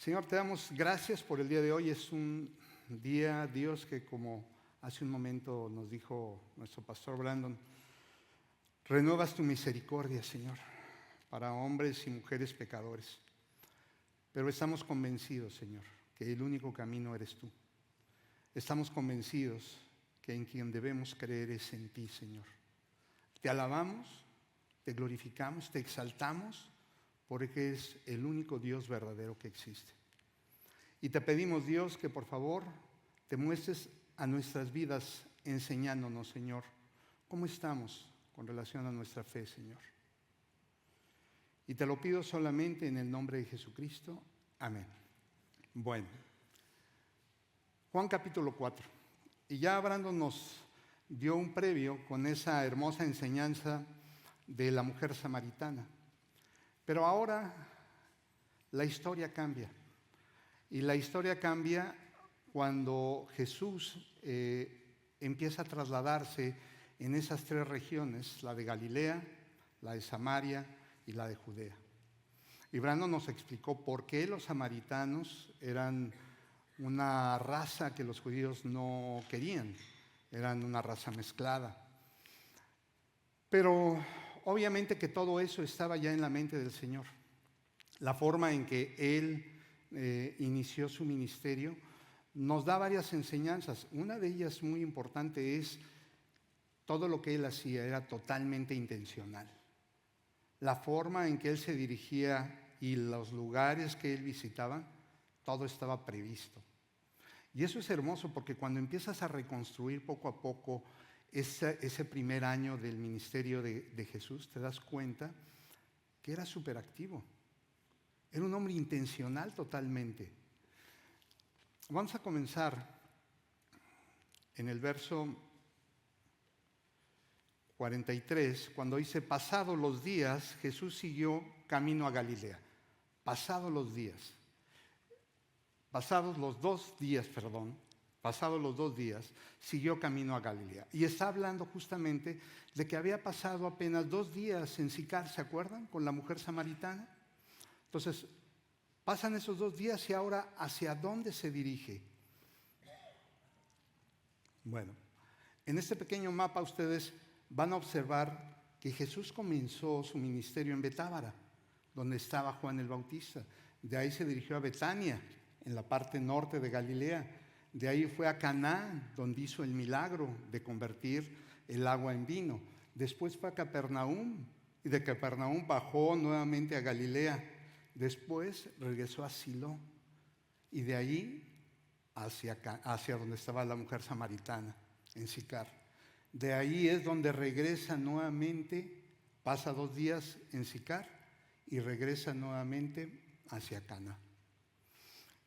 Señor, te damos gracias por el día de hoy. Es un día, Dios, que como hace un momento nos dijo nuestro pastor Brandon, renuevas tu misericordia, Señor, para hombres y mujeres pecadores. Pero estamos convencidos, Señor, que el único camino eres tú. Estamos convencidos que en quien debemos creer es en ti, Señor. Te alabamos, te glorificamos, te exaltamos, porque es el único Dios verdadero que existe. Y te pedimos, Dios, que por favor te muestres a nuestras vidas enseñándonos, Señor, cómo estamos con relación a nuestra fe, Señor. Y te lo pido solamente en el nombre de Jesucristo. Amén. Bueno, Juan capítulo 4. Y ya Brandon nos dio un previo con esa hermosa enseñanza de la mujer samaritana. Pero ahora la historia cambia. Y la historia cambia cuando Jesús empieza a trasladarse en esas tres regiones, la de Galilea, la de Samaria y la de Judea. Y Brandon nos explicó por qué los samaritanos eran una raza que los judíos no querían, eran una raza mezclada. Pero obviamente que todo eso estaba ya en la mente del Señor. La forma en que Él inició su ministerio nos da varias enseñanzas. Una de ellas muy importante es todo lo que Él hacía era totalmente intencional. La forma en que Él se dirigía y los lugares que Él visitaba, todo estaba previsto. Y eso es hermoso porque cuando empiezas a reconstruir poco a poco ese primer año del ministerio de Jesús, te das cuenta que era súper activo. Era un hombre intencional totalmente. Vamos a comenzar en el verso 43, cuando dice, pasados los días, Jesús siguió camino a Galilea. Pasados los días. Pasados los dos días, siguió camino a Galilea. Y está hablando justamente de que había pasado apenas 2 días en Sicar, ¿se acuerdan? Con la mujer samaritana. Entonces, pasan esos 2 días y ahora, ¿hacia dónde se dirige? Bueno, en este pequeño mapa ustedes van a observar que Jesús comenzó su ministerio en Betábara, donde estaba Juan el Bautista. De ahí se dirigió a Betania, en la parte norte de Galilea. De ahí fue a Caná, donde hizo el milagro de convertir el agua en vino. Después fue a Capernaum, y de Capernaum bajó nuevamente a Galilea. Después regresó a Silo, y de ahí hacia donde estaba la mujer samaritana, en Sicar. De ahí es donde regresa nuevamente, pasa 2 días en Sicar, y regresa nuevamente hacia Caná.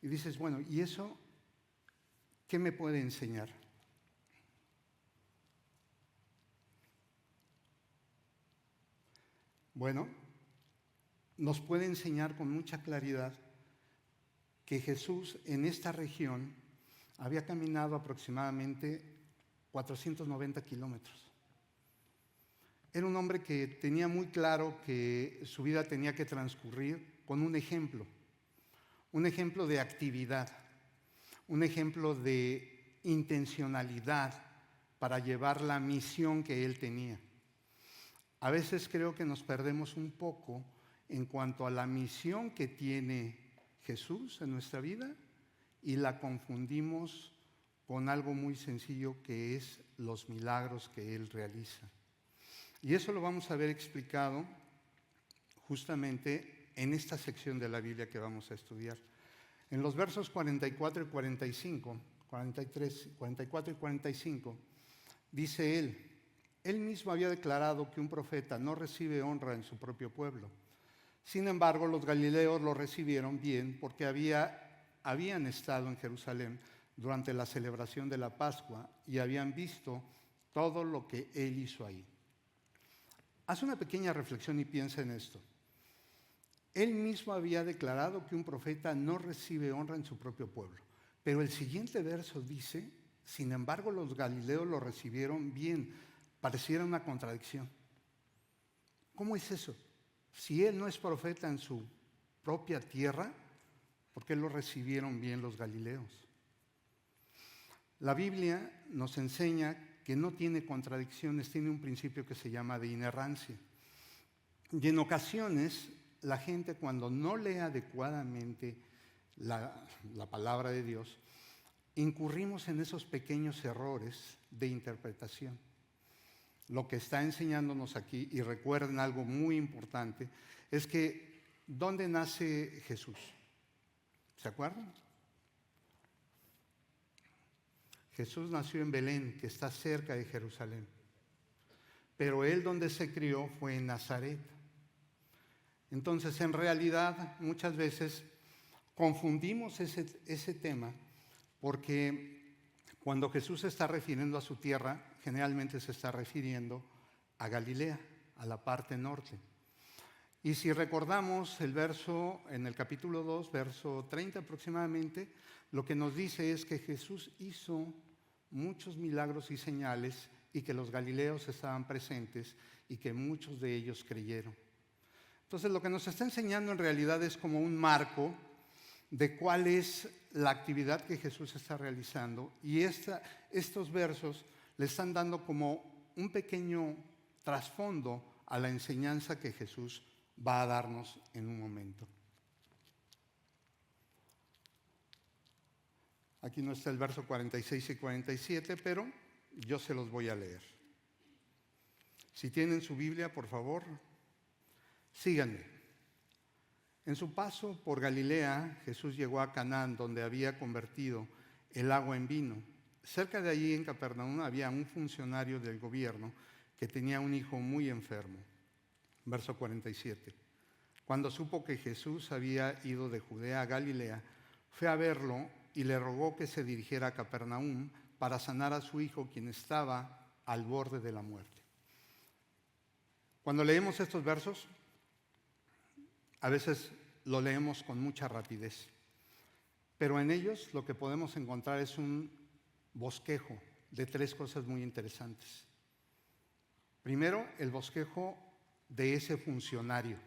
Y dices, bueno, ¿y eso qué me puede enseñar? Bueno, nos puede enseñar con mucha claridad que Jesús en esta región había caminado aproximadamente 490 kilómetros. Era un hombre que tenía muy claro que su vida tenía que transcurrir con un ejemplo de actividad, un ejemplo de intencionalidad para llevar la misión que él tenía. A veces creo que nos perdemos un poco en cuanto a la misión que tiene Jesús en nuestra vida y la confundimos con algo muy sencillo que es los milagros que Él realiza. Y eso lo vamos a ver explicado justamente en esta sección de la Biblia que vamos a estudiar. En los versos 44 y 45, 44 y 45, dice Él mismo había declarado que un profeta no recibe honra en su propio pueblo. Sin embargo, los galileos lo recibieron bien porque habían estado en Jerusalén durante la celebración de la Pascua y habían visto todo lo que Él hizo ahí. Haz una pequeña reflexión y piensa en esto. Él mismo había declarado que un profeta no recibe honra en su propio pueblo. Pero el siguiente verso dice, sin embargo, los galileos lo recibieron bien. Pareciera una contradicción. ¿Cómo es eso? Si él no es profeta en su propia tierra, ¿Por qué lo recibieron bien los galileos? La Biblia nos enseña que no tiene contradicciones, tiene un principio que se llama de inerrancia. Y en ocasiones la gente, cuando no lee adecuadamente la palabra de Dios, incurrimos en esos pequeños errores de interpretación. Lo que está enseñándonos aquí, y recuerden algo muy importante, es que ¿dónde nace Jesús? ¿Se acuerdan? Jesús nació en Belén, que está cerca de Jerusalén. Pero él donde se crió fue en Nazaret. Entonces, en realidad, muchas veces confundimos ese tema porque cuando Jesús se está refiriendo a su tierra, generalmente se está refiriendo a Galilea, a la parte norte. Y si recordamos el verso en el capítulo 2, verso 30 aproximadamente, lo que nos dice es que Jesús hizo muchos milagros y señales y que los galileos estaban presentes y que muchos de ellos creyeron. Entonces, lo que nos está enseñando en realidad es como un marco de cuál es la actividad que Jesús está realizando, y estos versos le están dando como un pequeño trasfondo a la enseñanza que Jesús va a darnos en un momento. Aquí no está el verso 46 y 47, pero yo se los voy a leer. Si tienen su Biblia, por favor, síganme. En su paso por Galilea, Jesús llegó a Canaán, donde había convertido el agua en vino. Cerca de allí, en Capernaum, había un funcionario del gobierno que tenía un hijo muy enfermo. Verso 47. Cuando supo que Jesús había ido de Judea a Galilea, fue a verlo y le rogó que se dirigiera a Capernaum para sanar a su hijo, quien estaba al borde de la muerte. Cuando leemos estos versos, a veces lo leemos con mucha rapidez, pero en ellos lo que podemos encontrar es un bosquejo de tres cosas muy interesantes. Primero, el bosquejo de ese funcionario,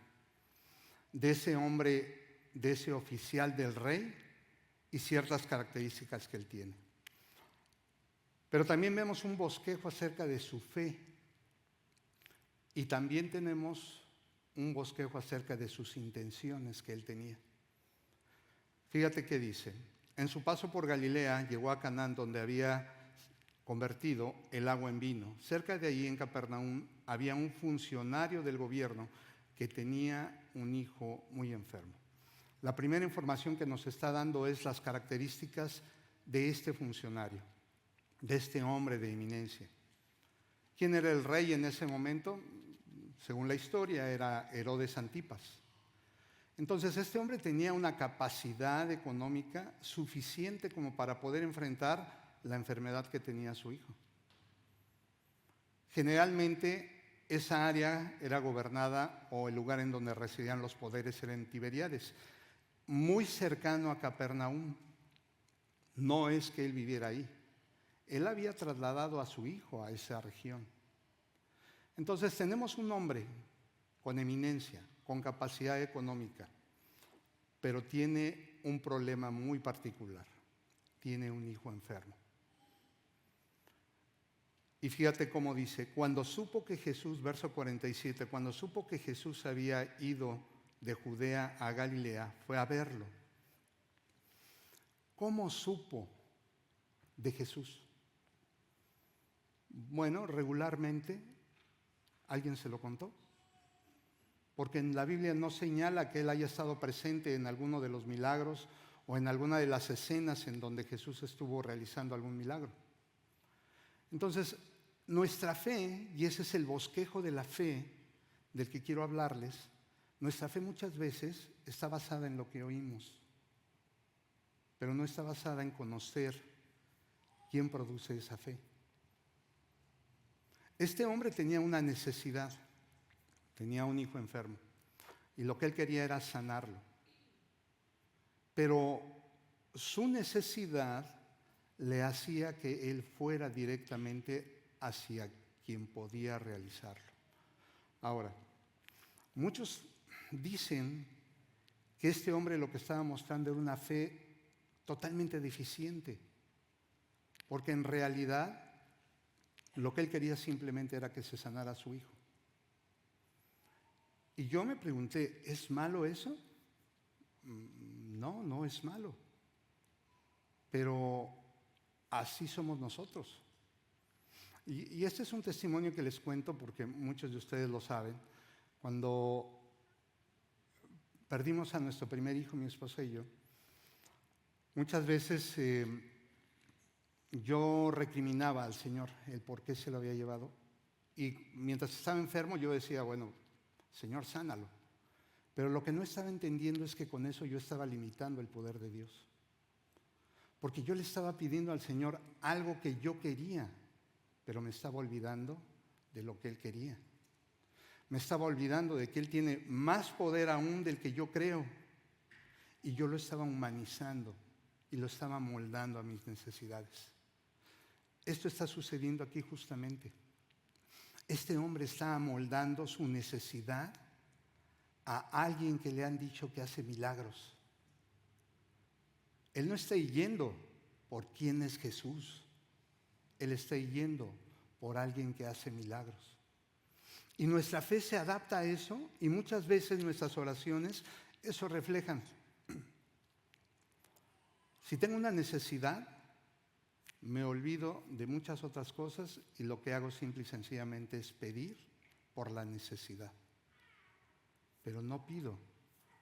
de ese hombre, de ese oficial del rey y ciertas características que él tiene. Pero también vemos un bosquejo acerca de su fe y también tenemos un bosquejo acerca de sus intenciones que él tenía. Fíjate qué dice. En su paso por Galilea llegó a Canaán, donde había convertido el agua en vino. Cerca de allí, en Capernaum, había un funcionario del gobierno que tenía un hijo muy enfermo. La primera información que nos está dando es las características de este funcionario, de este hombre de eminencia. ¿Quién era el rey en ese momento? Según la historia, era Herodes Antipas. Entonces, este hombre tenía una capacidad económica suficiente como para poder enfrentar la enfermedad que tenía su hijo. Generalmente, esa área era gobernada, o el lugar en donde residían los poderes era en Tiberíades, muy cercano a Capernaum. No es que él viviera ahí. Él había trasladado a su hijo a esa región. Entonces tenemos un hombre con eminencia, con capacidad económica, pero tiene un problema muy particular. Tiene un hijo enfermo. Y fíjate cómo dice, cuando supo que Jesús, verso 47, cuando supo que Jesús había ido de Judea a Galilea, fue a verlo. ¿Cómo supo de Jesús? Bueno, regularmente alguien se lo contó, porque en la Biblia no señala que él haya estado presente en alguno de los milagros o en alguna de las escenas en donde Jesús estuvo realizando algún milagro. Entonces, nuestra fe, y ese es el bosquejo de la fe del que quiero hablarles, nuestra fe muchas veces está basada en lo que oímos, pero no está basada en conocer quién produce esa fe. Este hombre tenía una necesidad, tenía un hijo enfermo, y lo que él quería era sanarlo. Pero su necesidad le hacía que él fuera directamente hacia quien podía realizarlo. Ahora, muchos dicen que este hombre lo que estaba mostrando era una fe totalmente deficiente, porque en realidad lo que él quería simplemente era que se sanara a su hijo. Y yo me pregunté, ¿es malo eso? No, no es malo. Pero así somos nosotros. Y este es un testimonio que les cuento porque muchos de ustedes lo saben. Cuando perdimos a nuestro primer hijo, mi esposa y yo, muchas veces yo recriminaba al Señor el por qué se lo había llevado. Y mientras estaba enfermo yo decía, bueno, Señor, sánalo. Pero lo que no estaba entendiendo es que con eso yo estaba limitando el poder de Dios. Porque yo le estaba pidiendo al Señor algo que yo quería, pero me estaba olvidando de lo que Él quería. Me estaba olvidando de que Él tiene más poder aún del que yo creo. Y yo lo estaba humanizando y lo estaba moldando a mis necesidades. Esto está sucediendo aquí justamente. Este hombre está amoldando su necesidad a alguien que le han dicho que hace milagros. Él no está yendo por quién es Jesús. Él está yendo por alguien que hace milagros. Y nuestra fe se adapta a eso y muchas veces nuestras oraciones eso reflejan. Si tengo una necesidad, me olvido de muchas otras cosas y lo que hago simple y sencillamente es pedir por la necesidad. Pero no pido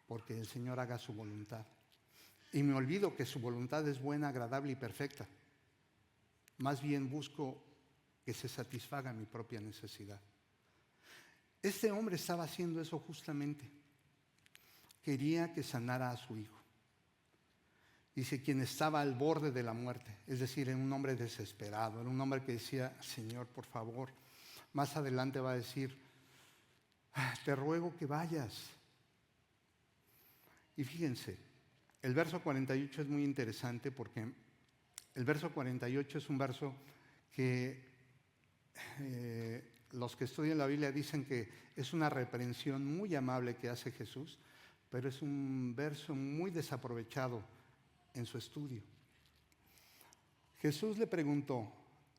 porque el Señor haga su voluntad. Y me olvido que su voluntad es buena, agradable y perfecta. Más bien busco que se satisfaga mi propia necesidad. Este hombre estaba haciendo eso justamente. Quería que sanara a su hijo. Dice, quien estaba al borde de la muerte, es decir, era un hombre desesperado, era un hombre que decía, Señor, por favor. Más adelante va a decir, te ruego que vayas. Y fíjense, el verso 48 es muy interesante porque el verso 48 es un verso que los que estudian la Biblia dicen que es una reprensión muy amable que hace Jesús, pero es un verso muy desaprovechado en su estudio. Jesús le preguntó,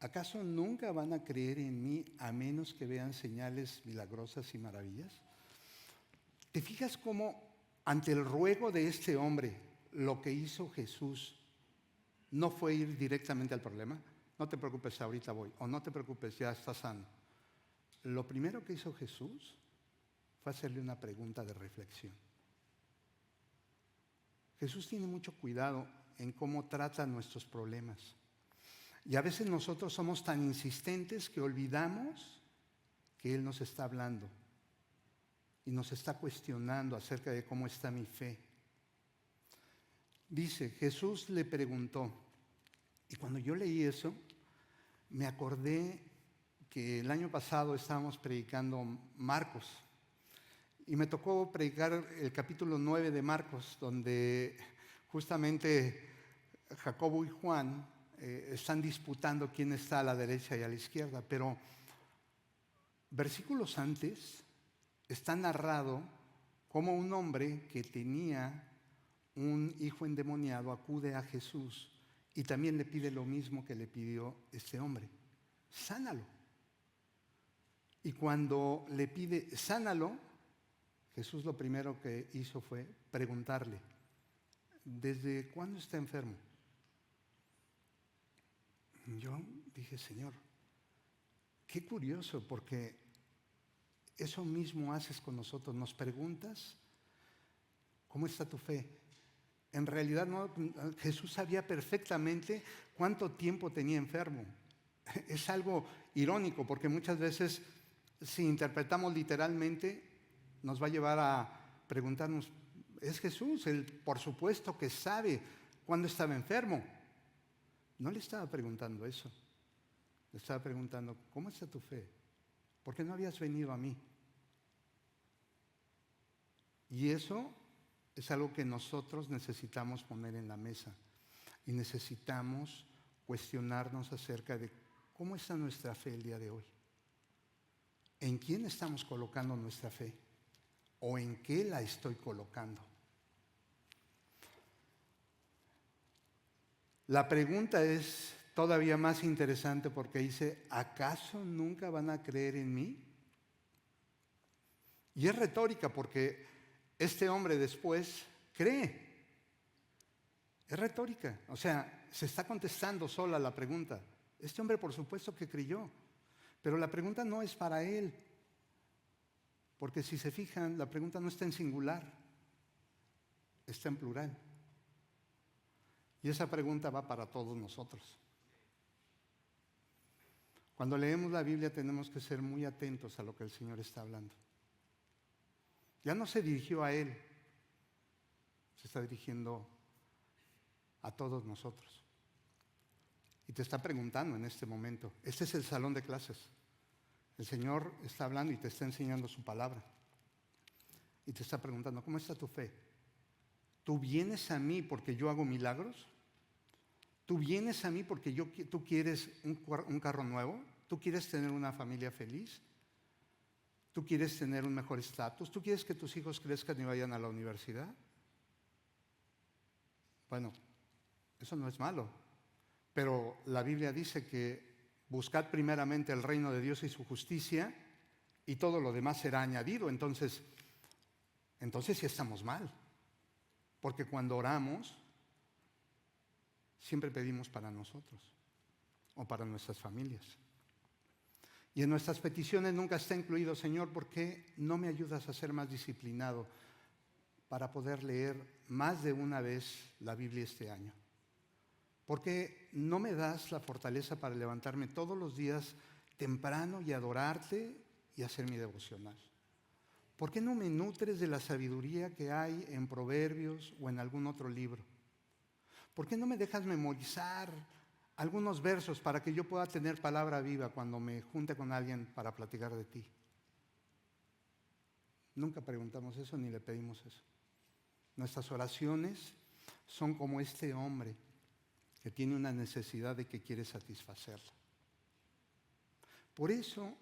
¿acaso nunca van a creer en mí a menos que vean señales milagrosas y maravillas? ¿Te fijas cómo ante el ruego de este hombre lo que hizo Jesús no fue ir directamente al problema? No te preocupes, ahorita voy. O no te preocupes, ya estás sano. Lo primero que hizo Jesús fue hacerle una pregunta de reflexión. Jesús tiene mucho cuidado en cómo trata nuestros problemas. Y a veces nosotros somos tan insistentes que olvidamos que Él nos está hablando y nos está cuestionando acerca de cómo está mi fe. Dice, Jesús le preguntó, y cuando yo leí eso, me acordé que el año pasado estábamos predicando Marcos. Y me tocó predicar el capítulo 9 de Marcos, donde justamente Jacobo y Juan están disputando quién está a la derecha y a la izquierda. Pero versículos antes está narrado cómo un hombre que tenía un hijo endemoniado acude a Jesús y también le pide lo mismo que le pidió este hombre: sánalo. Y cuando le pide sánalo, Jesús lo primero que hizo fue preguntarle, ¿desde cuándo está enfermo? Yo dije, Señor, qué curioso, porque eso mismo haces con nosotros. Nos preguntas, ¿cómo está tu fe? En realidad no, Jesús sabía perfectamente cuánto tiempo tenía enfermo. Es algo irónico, porque muchas veces, si interpretamos literalmente, nos va a llevar a preguntarnos, ¿es Jesús? Él, por supuesto que sabe cuándo estaba enfermo. No le estaba preguntando eso. Le estaba preguntando, ¿cómo está tu fe? ¿Por qué no habías venido a mí? Y eso es algo que nosotros necesitamos poner en la mesa. Y necesitamos cuestionarnos acerca de cómo está nuestra fe el día de hoy. ¿En quién estamos colocando nuestra fe? ¿O en qué la estoy colocando? La pregunta es todavía más interesante porque dice, ¿acaso nunca van a creer en mí? Y es retórica porque este hombre después cree. Es retórica, o sea, se está contestando sola la pregunta. Este hombre por supuesto que creyó, pero la pregunta no es para él, porque si se fijan, la pregunta no está en singular, está en plural. Y esa pregunta va para todos nosotros. Cuando leemos la Biblia tenemos que ser muy atentos a lo que el Señor está hablando. Ya no se dirigió a él, se está dirigiendo a todos nosotros. Y te está preguntando en este momento. Este es el salón de clases. El Señor está hablando y te está enseñando su palabra. Y te está preguntando, ¿cómo está tu fe? ¿Tú vienes a mí porque yo hago milagros? ¿Tú vienes a mí porque tú quieres un carro nuevo? ¿Tú quieres tener una familia feliz? ¿Tú quieres tener un mejor estatus? ¿Tú quieres que tus hijos crezcan y vayan a la universidad? Bueno, eso no es malo. Pero la Biblia dice que buscad primeramente el reino de Dios y su justicia y todo lo demás será añadido. Entonces sí estamos mal. Porque cuando oramos, siempre pedimos para nosotros o para nuestras familias. Y en nuestras peticiones nunca está incluido, Señor, ¿por qué no me ayudas a ser más disciplinado para poder leer más de una vez la Biblia este año? ¿Por qué no me das la fortaleza para levantarme todos los días temprano y adorarte y hacer mi devocional? ¿Por qué no me nutres de la sabiduría que hay en Proverbios o en algún otro libro? ¿Por qué no me dejas memorizar algunos versos para que yo pueda tener palabra viva cuando me junte con alguien para platicar de ti? Nunca preguntamos eso ni le pedimos eso. Nuestras oraciones son como este hombre que tiene una necesidad de que quiere satisfacerla. Por eso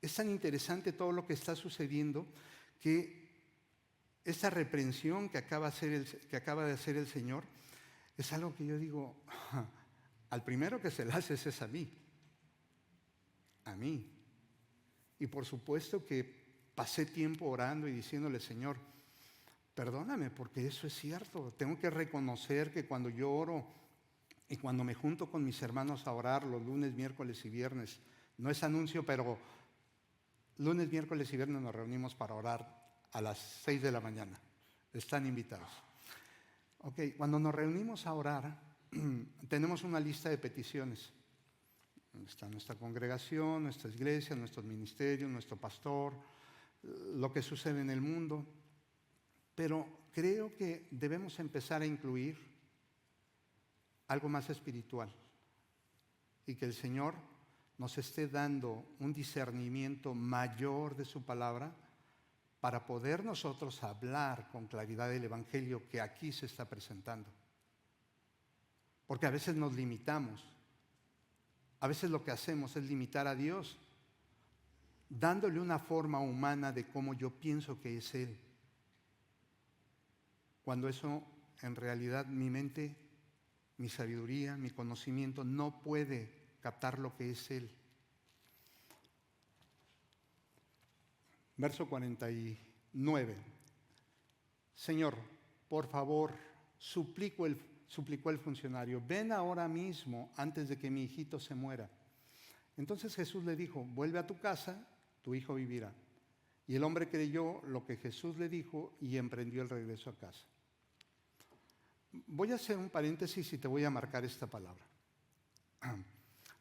es tan interesante todo lo que está sucediendo, que esta reprensión que acaba de hacer el Señor es algo que yo digo, al primero que se la hace es a mí. A mí. Y por supuesto que pasé tiempo orando y diciéndole, Señor, perdóname porque eso es cierto. Tengo que reconocer que cuando yo oro y cuando me junto con mis hermanos a orar los lunes, miércoles y viernes, no es anuncio, pero lunes, miércoles y viernes nos reunimos para orar a las 6 de la mañana. Están invitados. Ok, cuando nos reunimos a orar, tenemos una lista de peticiones. Está nuestra congregación, nuestra iglesia, nuestros ministerios, nuestro pastor, lo que sucede en el mundo. Pero creo que debemos empezar a incluir algo más espiritual y que el Señor nos esté dando un discernimiento mayor de su palabra para poder nosotros hablar con claridad del Evangelio que aquí se está presentando. Porque a veces nos limitamos. A veces lo que hacemos es limitar a Dios, dándole una forma humana de cómo yo pienso que es Él. Cuando eso, en realidad, mi mente, mi sabiduría, mi conocimiento no puede captar lo que es Él. Verso 49. Señor, por favor, suplicó el funcionario, ven ahora mismo antes de que mi hijito se muera. Entonces Jesús le dijo, vuelve a tu casa, tu hijo vivirá. Y el hombre creyó lo que Jesús le dijo y emprendió el regreso a casa. Voy a hacer un paréntesis y te voy a marcar esta palabra.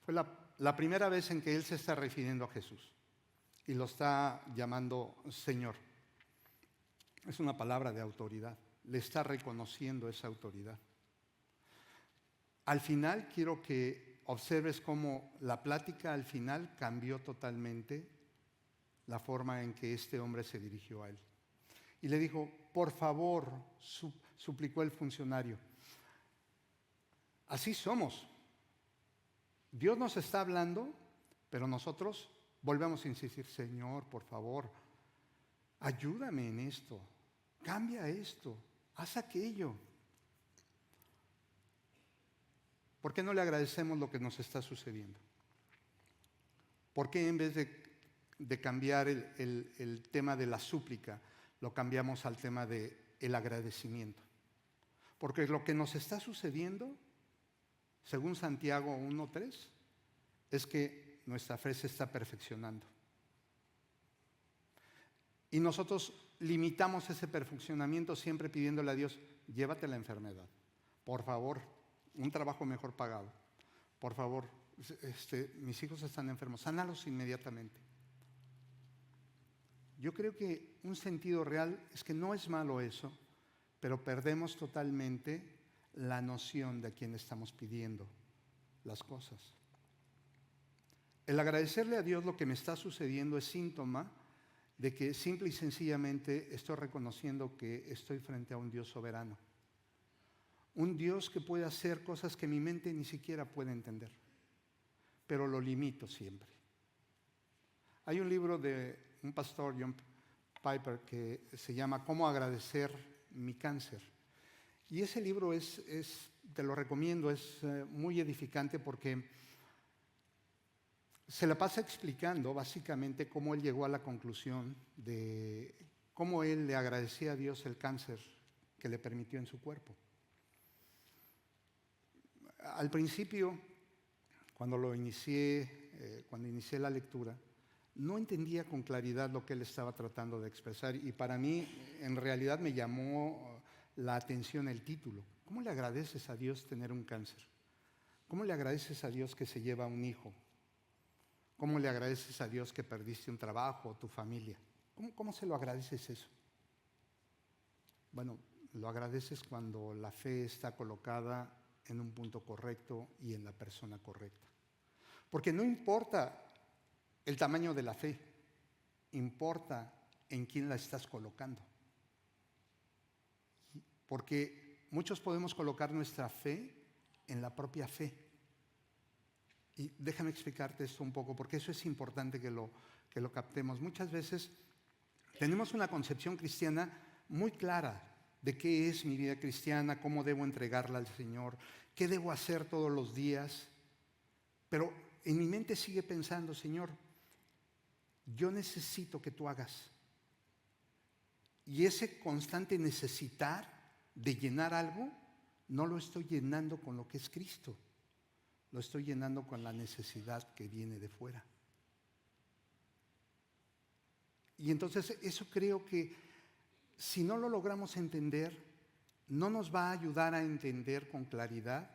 Fue la primera vez en que él se está refiriendo a Jesús y lo está llamando Señor. Es una palabra de autoridad, le está reconociendo esa autoridad. Al final quiero que observes cómo la plática al final cambió totalmente la forma en que este hombre se dirigió a él. Y le dijo, por favor, suplicó el funcionario. Así somos. Dios nos está hablando, pero nosotros volvemos a insistir, Señor, por favor, ayúdame en esto, cambia esto, haz aquello. ¿Por qué no le agradecemos lo que nos está sucediendo? ¿Por qué en vez de cambiar el tema de la súplica, lo cambiamos al tema del agradecimiento? Porque lo que nos está sucediendo, según Santiago 1:3, es que nuestra fe se está perfeccionando. Y nosotros limitamos ese perfeccionamiento siempre pidiéndole a Dios, llévate la enfermedad, por favor, un trabajo mejor pagado, por favor, mis hijos están enfermos, sánalos inmediatamente. Yo creo que un sentido real es que no es malo eso, pero perdemos totalmente la noción de a quién estamos pidiendo las cosas. El agradecerle a Dios lo que me está sucediendo es síntoma de que simple y sencillamente estoy reconociendo que estoy frente a un Dios soberano. Un Dios que puede hacer cosas que mi mente ni siquiera puede entender, pero lo limito siempre. Hay un libro de un pastor, John Piper, que se llama ¿Cómo agradecer mi cáncer? Y ese libro te lo recomiendo, es muy edificante porque se la pasa explicando básicamente cómo él llegó a la conclusión de cómo él le agradecía a Dios el cáncer que le permitió en su cuerpo. Al principio, cuando inicié la lectura, no entendía con claridad lo que él estaba tratando de expresar y para mí en realidad me llamó la atención el título. ¿Cómo le agradeces a Dios tener un cáncer? ¿Cómo le agradeces a Dios que se lleva a un hijo? ¿Cómo le agradeces a Dios que perdiste un trabajo o tu familia? ¿Cómo se lo agradeces eso? Bueno, lo agradeces cuando la fe está colocada en un punto correcto y en la persona correcta. Porque no importa el tamaño de la fe, importa en quién la estás colocando. Porque muchos podemos colocar nuestra fe en la propia fe. Y déjame explicarte esto un poco, porque eso es importante que lo captemos. Muchas veces tenemos una concepción cristiana muy clara de qué es mi vida cristiana, cómo debo entregarla al Señor, qué debo hacer todos los días. Pero en mi mente sigue pensando, Señor, yo necesito que tú hagas. Y ese constante necesitar de llenar algo, no lo estoy llenando con lo que es Cristo. Lo estoy llenando con la necesidad que viene de fuera. Y entonces eso creo que si no lo logramos entender, no nos va a ayudar a entender con claridad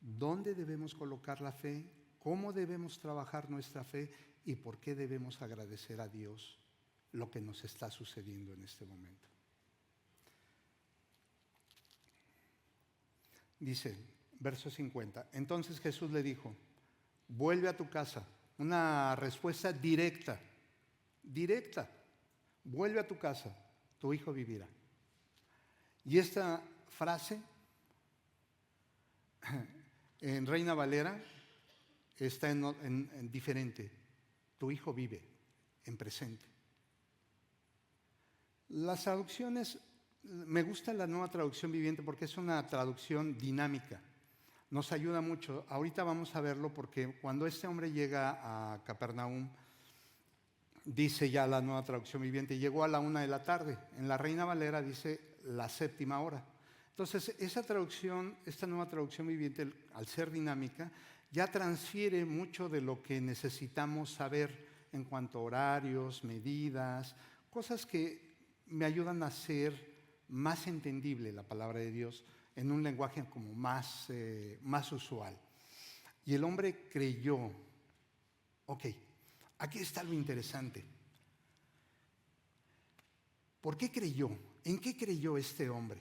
dónde debemos colocar la fe, cómo debemos trabajar nuestra fe y por qué debemos agradecer a Dios lo que nos está sucediendo en este momento. Dice, verso 50, entonces Jesús le dijo, vuelve a tu casa. Una respuesta directa, vuelve a tu casa, tu hijo vivirá. Y esta frase, en Reina Valera, está en diferente, tu hijo vive, en presente. Las traducciones, me gusta la Nueva Traducción Viviente porque es una traducción dinámica. Nos ayuda mucho. Ahorita vamos a verlo porque cuando este hombre llega a Capernaum, dice ya la Nueva Traducción Viviente, llegó a la 1 de la tarde. En la Reina Valera dice la 7ª hora. Entonces, esa traducción, esta Nueva Traducción Viviente, al ser dinámica, ya transfiere mucho de lo que necesitamos saber en cuanto a horarios, medidas, cosas que me ayudan a hacer más entendible la palabra de Dios en un lenguaje como más usual. Y el hombre creyó. Ok, aquí está lo interesante. ¿Por qué creyó? ¿En qué creyó este hombre?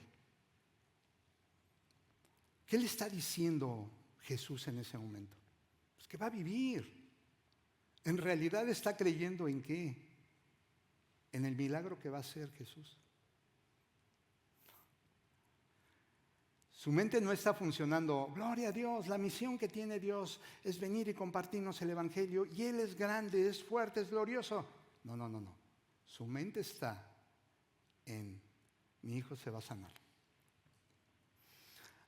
¿Qué le está diciendo Jesús en ese momento? Pues que va a vivir. En realidad está creyendo ¿en qué? En el milagro que va a hacer Jesús. Su mente no está funcionando. Gloria a Dios, la misión que tiene Dios es venir y compartirnos el Evangelio. Y Él es grande, es fuerte, es glorioso. No. Su mente está en mi hijo se va a sanar.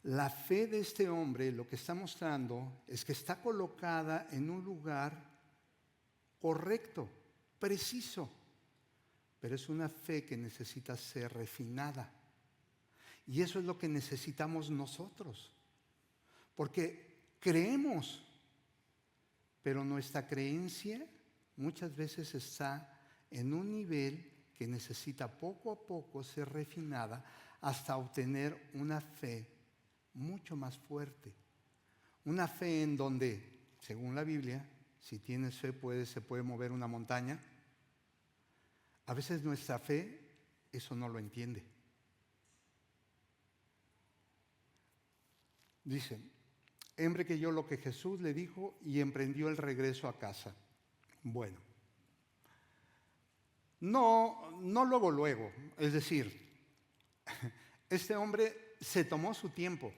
La fe de este hombre lo que está mostrando es que está colocada en un lugar correcto, preciso, pero es una fe que necesita ser refinada. Y eso es lo que necesitamos nosotros, porque creemos, pero nuestra creencia muchas veces está en un nivel que necesita poco a poco ser refinada hasta obtener una fe mucho más fuerte. Una fe en donde, según la Biblia, si tienes fe se puede mover una montaña. A veces nuestra fe eso no lo entiende. Dice, hombre creyó lo que Jesús le dijo y emprendió el regreso a casa. Bueno, no luego, es decir, este hombre se tomó su tiempo.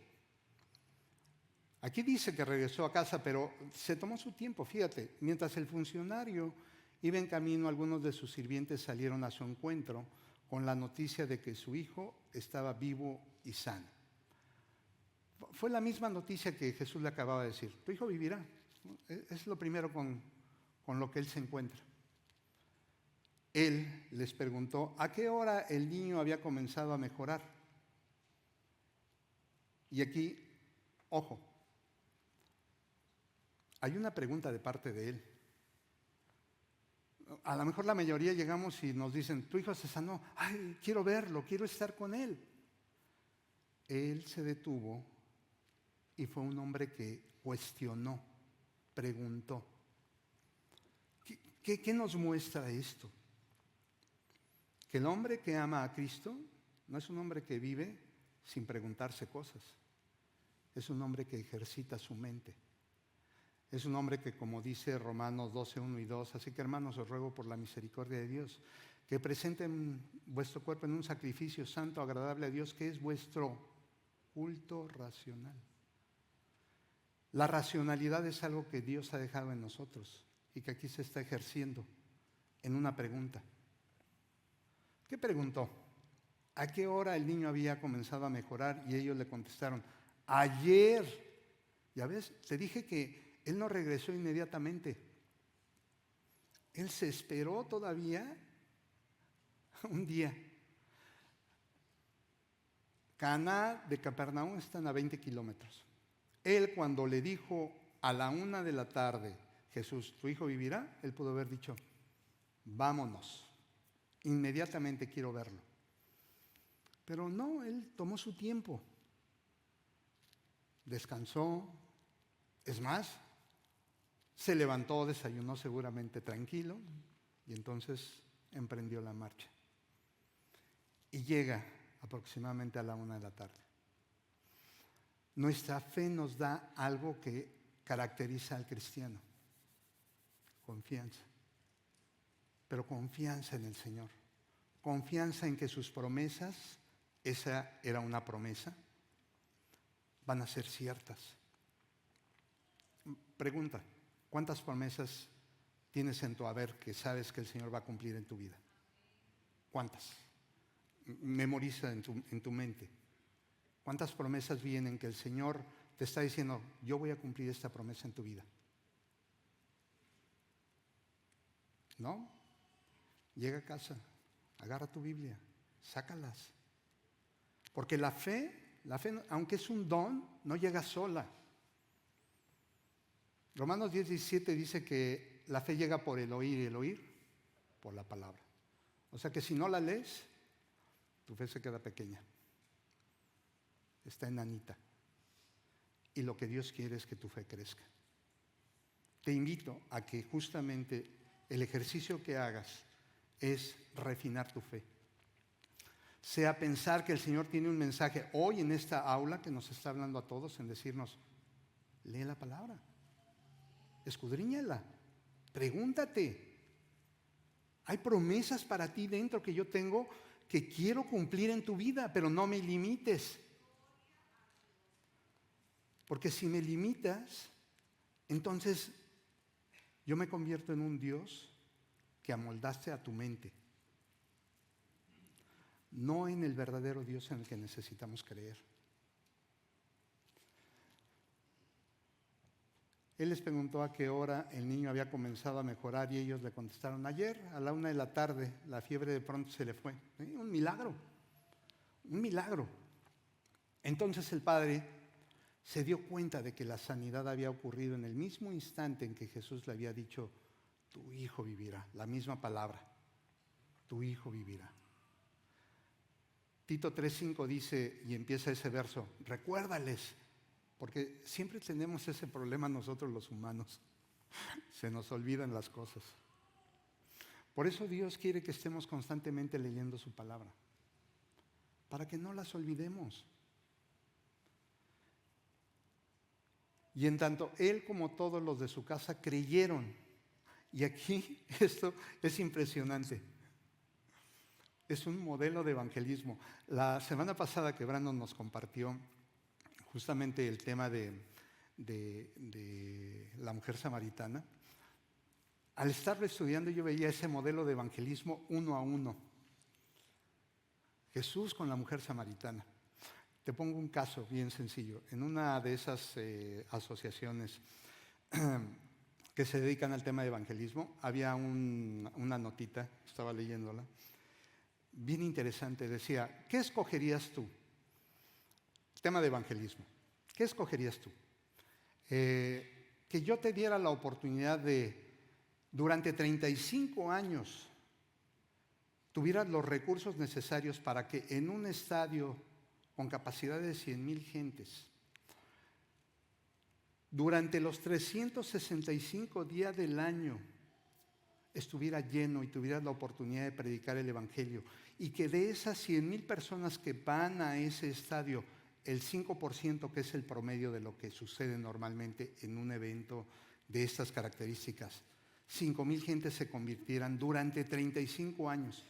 Aquí dice que regresó a casa, pero se tomó su tiempo, fíjate. Mientras el funcionario iba en camino, algunos de sus sirvientes salieron a su encuentro con la noticia de que su hijo estaba vivo y sano. Fue la misma noticia que Jesús le acababa de decir. Tu hijo vivirá. Es lo primero con lo que él se encuentra. Él les preguntó a qué hora el niño había comenzado a mejorar. Y aquí, ojo, hay una pregunta de parte de él. A lo mejor la mayoría llegamos y nos dicen, tu hijo se sanó, ay, quiero verlo, quiero estar con él. Él se detuvo y fue un hombre que cuestionó, preguntó. ¿Qué nos muestra esto? Que el hombre que ama a Cristo no es un hombre que vive sin preguntarse cosas. Es un hombre que ejercita su mente. Es un hombre que, como dice Romanos 12, 1 y 2, así que hermanos, os ruego por la misericordia de Dios, que presenten vuestro cuerpo en un sacrificio santo, agradable a Dios, que es vuestro culto racional. La racionalidad es algo que Dios ha dejado en nosotros y que aquí se está ejerciendo en una pregunta. ¿Qué preguntó? ¿A qué hora el niño había comenzado a mejorar? Y ellos le contestaron, ayer. Ya ves, te dije que él no regresó inmediatamente. Él se esperó todavía un día. Caná de Capernaum están a 20 kilómetros. Él, cuando le dijo a la 1 de la tarde, Jesús, tu hijo vivirá, él pudo haber dicho, vámonos, inmediatamente quiero verlo. Pero no, él tomó su tiempo, descansó, es más, se levantó, desayunó seguramente tranquilo y entonces emprendió la marcha. Y llega aproximadamente a la 1 de la tarde. Nuestra fe nos da algo que caracteriza al cristiano. Confianza. Pero confianza en el Señor. Confianza en que sus promesas, esa era una promesa, van a ser ciertas. Pregunta, ¿cuántas promesas tienes en tu haber que sabes que el Señor va a cumplir en tu vida? ¿Cuántas? Memoriza en tu mente. ¿Cuántas promesas vienen que el Señor te está diciendo, yo voy a cumplir esta promesa en tu vida? ¿No? Llega a casa, agarra tu Biblia, sácalas. Porque la fe, aunque es un don, no llega sola. Romanos 10:17 dice que la fe llega por el oír y el oír por la palabra. O sea que si no la lees, tu fe se queda pequeña. Está enanita. Y lo que Dios quiere es que tu fe crezca. Te invito a que justamente el ejercicio que hagas es refinar tu fe. Sea pensar que el Señor tiene un mensaje hoy en esta aula que nos está hablando a todos en decirnos, lee la palabra, escudriñala, pregúntate. Hay promesas para ti dentro que yo tengo que quiero cumplir en tu vida, pero no me limites. Porque si me limitas, entonces yo me convierto en un Dios que amoldaste a tu mente, no en el verdadero Dios en el que necesitamos creer. Él les preguntó a qué hora el niño había comenzado a mejorar y ellos le contestaron, ayer a la 1 de la tarde, la fiebre de pronto se le fue. Un milagro, un milagro. Entonces el padre se dio cuenta de que la sanidad había ocurrido en el mismo instante en que Jesús le había dicho, tu hijo vivirá, la misma palabra, tu hijo vivirá. Tito 3:5 dice, y empieza ese verso, recuérdales, porque siempre tenemos ese problema nosotros los humanos, se nos olvidan las cosas. Por eso Dios quiere que estemos constantemente leyendo su palabra, para que no las olvidemos. Y en tanto él como todos los de su casa creyeron, y aquí esto es impresionante, es un modelo de evangelismo. La semana pasada que Brandon nos compartió justamente el tema de la mujer samaritana, al estarlo estudiando yo veía ese modelo de evangelismo 1-a-1. Jesús con la mujer samaritana. Te pongo un caso bien sencillo. En una de esas asociaciones que se dedican al tema de evangelismo, había una notita, estaba leyéndola, bien interesante, decía, ¿qué escogerías tú? Tema de evangelismo. ¿Qué escogerías tú? Que yo te diera la oportunidad de, durante 35 años, tuvieras los recursos necesarios para que en un estadio con capacidad de 100,000 gentes, durante los 365 días del año, estuviera lleno y tuvieras la oportunidad de predicar el evangelio, y que de esas 100,000 personas que van a ese estadio, el 5%, que es el promedio de lo que sucede normalmente en un evento de estas características, 5,000 gentes se convirtieran durante 35 años.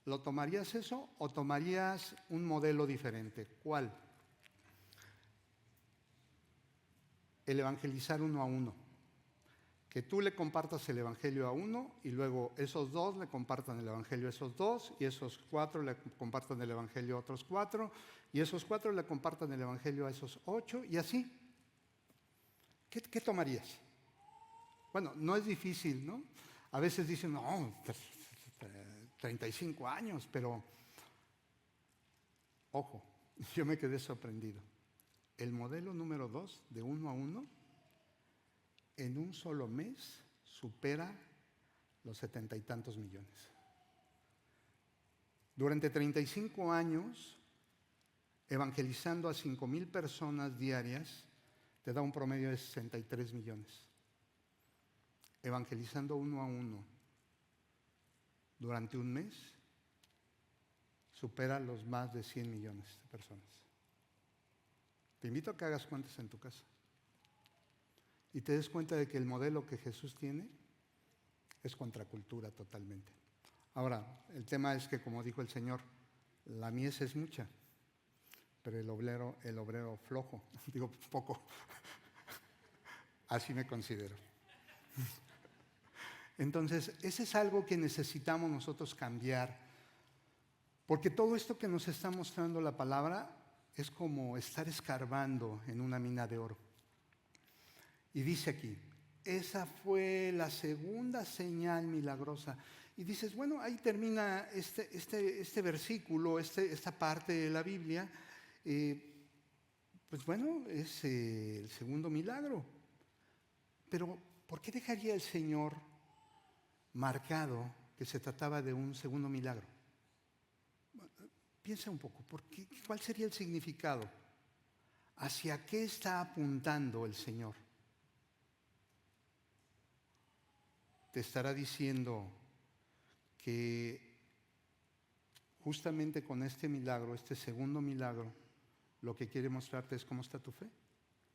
¿Lo tomarías eso o tomarías un modelo diferente? ¿Cuál? El evangelizar 1-a-1. Que tú le compartas el evangelio a uno y luego esos 2 le compartan el evangelio a esos 2 y esos 4 le compartan el evangelio a otros 4 y esos 4 le compartan el evangelio a esos 8 y así. ¿Qué tomarías? Bueno, no es difícil, ¿no? A veces dicen, no, 35 años, pero ojo, yo me quedé sorprendido. El modelo número 2, de 1-a-1, en un solo mes supera los 70 y tantos millones. Durante 35 años, evangelizando a 5,000 personas diarias, te da un promedio de 63 millones. Evangelizando 1-a-1 durante un mes, supera los más de 100 millones de personas. Te invito a que hagas cuentas en tu casa y te des cuenta de que el modelo que Jesús tiene es contracultura totalmente. Ahora, el tema es que, como dijo el Señor, la mies es mucha, pero el obrero flojo, digo poco, así me considero. Entonces, ese es algo que necesitamos nosotros cambiar, porque todo esto que nos está mostrando la palabra es como estar escarbando en una mina de oro. Y dice aquí, esa fue la segunda señal milagrosa. Y dices, bueno, ahí termina este versículo, esta parte de la Biblia. Pues bueno, es el segundo milagro. Pero, ¿por qué dejaría el Señor marcado que se trataba de un segundo milagro? Piensa un poco, ¿cuál sería el significado? ¿Hacia qué está apuntando el Señor? Te estará diciendo que justamente con este milagro, este segundo milagro, lo que quiere mostrarte es cómo está tu fe.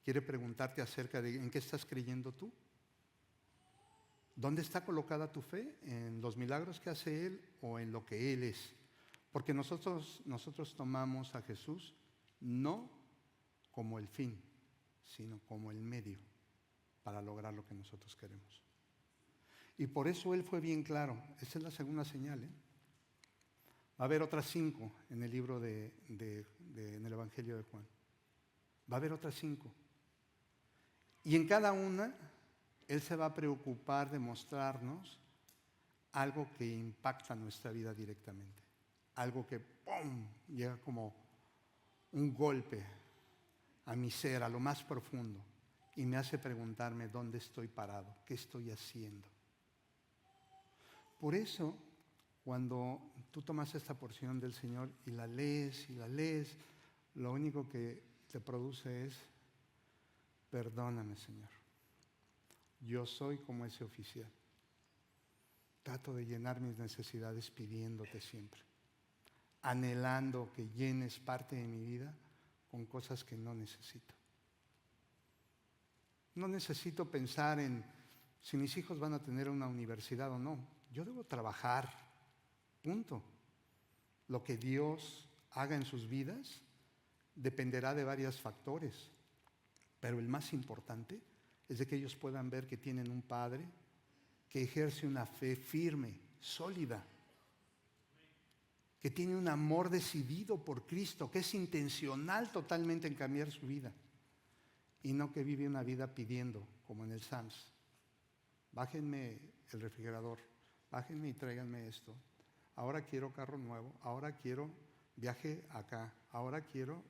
Quiere preguntarte acerca de en qué estás creyendo tú. ¿Dónde está colocada tu fe? ¿En los milagros que hace Él o en lo que Él es? Porque nosotros tomamos a Jesús no como el fin, sino como el medio para lograr lo que nosotros queremos. Y por eso Él fue bien claro. Esa es la segunda señal. Va a haber otras 5 en el libro en el Evangelio de Juan. Va a haber otras 5. Y en cada una, Él se va a preocupar de mostrarnos algo que impacta nuestra vida directamente. Algo que, ¡pum!, llega como un golpe a mi ser, a lo más profundo, y me hace preguntarme dónde estoy parado, qué estoy haciendo. Por eso, cuando tú tomas esta porción del Señor y la lees, lo único que te produce es: perdóname, Señor. Yo soy como ese oficial. Trato de llenar mis necesidades pidiéndote siempre, anhelando que llenes parte de mi vida con cosas que no necesito. No necesito pensar en si mis hijos van a tener una universidad o no. Yo debo trabajar, punto. Lo que Dios haga en sus vidas dependerá de varios factores, pero el más importante es de que ellos puedan ver que tienen un Padre que ejerce una fe firme, sólida, que tiene un amor decidido por Cristo, que es intencional totalmente en cambiar su vida, y no que vive una vida pidiendo, como en el Sams. Bájenme el refrigerador, bájenme y tráiganme esto. Ahora quiero carro nuevo, ahora quiero viaje acá, ahora quiero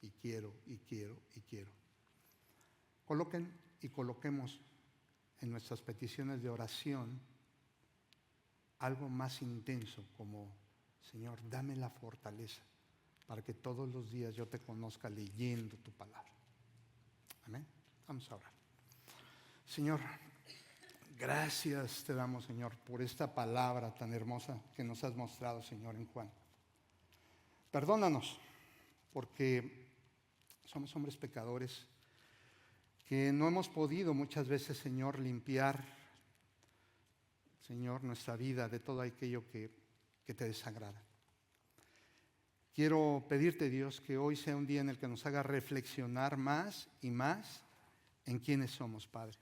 y quiero y quiero y quiero. Coloquen y coloquemos en nuestras peticiones de oración algo más intenso, como: Señor, dame la fortaleza para que todos los días yo te conozca leyendo tu palabra. Amén. Vamos a orar. Señor, gracias te damos, Señor, por esta palabra tan hermosa que nos has mostrado, Señor, en Juan. Perdónanos, porque somos hombres pecadores que no hemos podido muchas veces, Señor, limpiar, Señor, nuestra vida de todo aquello que te desagrada. Quiero pedirte, Dios, que hoy sea un día en el que nos haga reflexionar más y más en quiénes somos, Padre,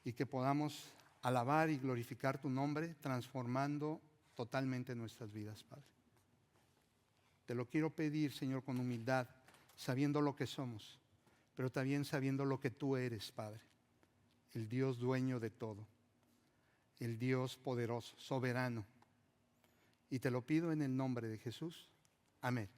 y que podamos alabar y glorificar tu nombre, transformando totalmente nuestras vidas, Padre. Te lo quiero pedir, Señor, con humildad, sabiendo lo que somos, pero también sabiendo lo que tú eres, Padre, el Dios dueño de todo, el Dios poderoso, soberano. Y te lo pido en el nombre de Jesús. Amén.